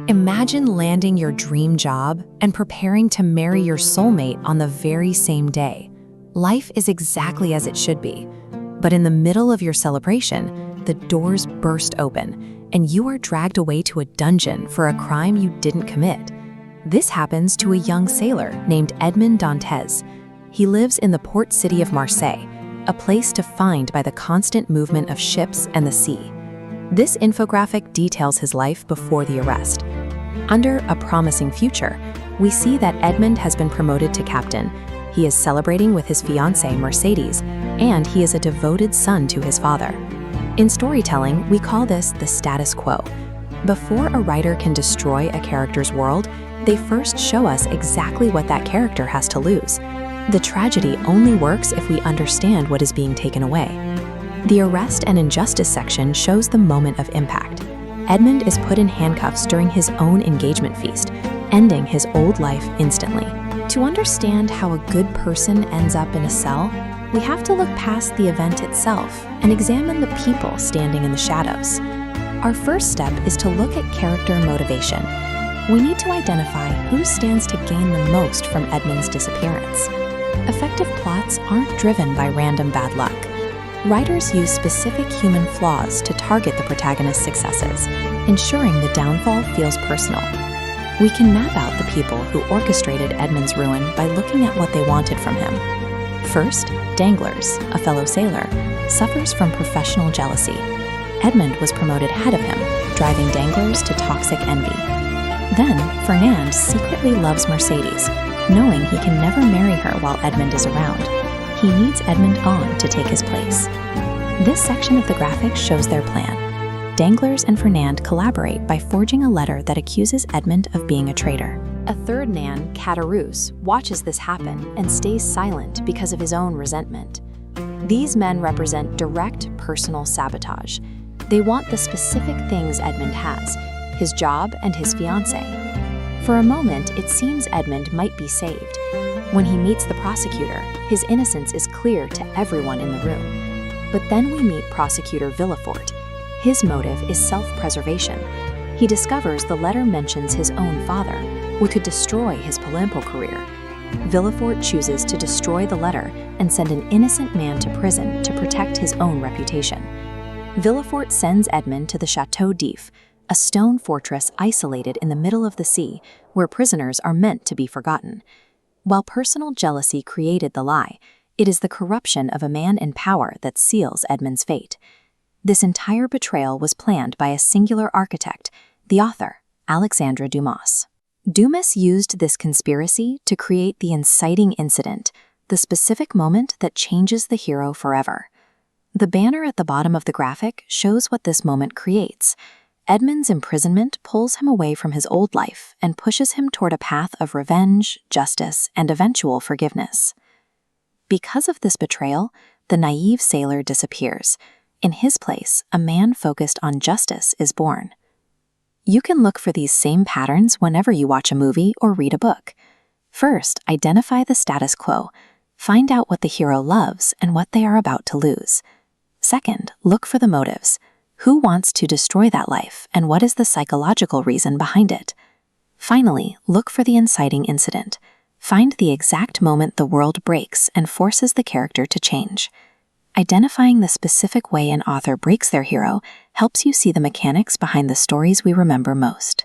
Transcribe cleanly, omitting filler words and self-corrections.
Imagine landing your dream job and preparing to marry your soulmate on the very same day. Life is exactly as it should be. But in the middle of your celebration, the doors burst open, and you are dragged away to a dungeon for a crime you didn't commit. This happens to a young sailor named Edmond Dantès. He lives in the port city of Marseille, a place defined by the constant movement of ships and the sea. This infographic details his life before the arrest. Under A Promising Future, we see that Edmond has been promoted to captain. He is celebrating with his fiancée, Mercédès, and he is a devoted son to his father. In storytelling, we call this the status quo. Before a writer can destroy a character's world, they first show us exactly what that character has to lose. The tragedy only works if we understand what is being taken away. The arrest and injustice section shows the moment of impact. Edmond is put in handcuffs during his own engagement feast, ending his old life instantly. To understand how a good person ends up in a cell, we have to look past the event itself and examine the people standing in the shadows. Our first step is to look at character motivation. We need to identify who stands to gain the most from Edmond's disappearance. Effective plots aren't driven by random bad luck. Writers use specific human flaws to target the protagonist's successes, ensuring the downfall feels personal. We can map out the people who orchestrated Edmond's ruin by looking at what they wanted from him. First, Danglars, a fellow sailor, suffers from professional jealousy. Edmond was promoted head of him, driving Danglars to toxic envy. Then, Fernand secretly loves Mercédès, knowing he can never marry her while Edmond is around. He needs Edmond gone to take his place. This section of the graphic shows their plan. Danglars and Fernand collaborate by forging a letter that accuses Edmond of being a traitor. A third Nan, Caderousse, watches this happen and stays silent because of his own resentment. These men represent direct personal sabotage. They want the specific things Edmond has, his job and his fiancée. For a moment, it seems Edmond might be saved. When he meets the prosecutor, his innocence is clear to everyone in the room. But then we meet Prosecutor Villefort. His motive is self-preservation. He discovers the letter mentions his own father, which could destroy his political career. Villefort chooses to destroy the letter and send an innocent man to prison to protect his own reputation. Villefort sends Edmond to the Château d'If, a stone fortress isolated in the middle of the sea where prisoners are meant to be forgotten. While personal jealousy created the lie, it is the corruption of a man in power that seals Edmond's fate. This entire betrayal was planned by a singular architect, the author, Alexandre Dumas. Dumas used this conspiracy to create the inciting incident, the specific moment that changes the hero forever. The banner at the bottom of the graphic shows what this moment creates. Edmond's imprisonment pulls him away from his old life and pushes him toward a path of revenge, justice, and eventual forgiveness. Because of this betrayal, the naive sailor disappears. In his place, a man focused on justice is born. You can look for these same patterns whenever you watch a movie or read a book. First, identify the status quo. Find out what the hero loves and what they are about to lose. Second, look for the motives. Who wants to destroy that life, and what is the psychological reason behind it? Finally, look for the inciting incident. Find the exact moment the world breaks and forces the character to change. Identifying the specific way an author breaks their hero helps you see the mechanics behind the stories we remember most.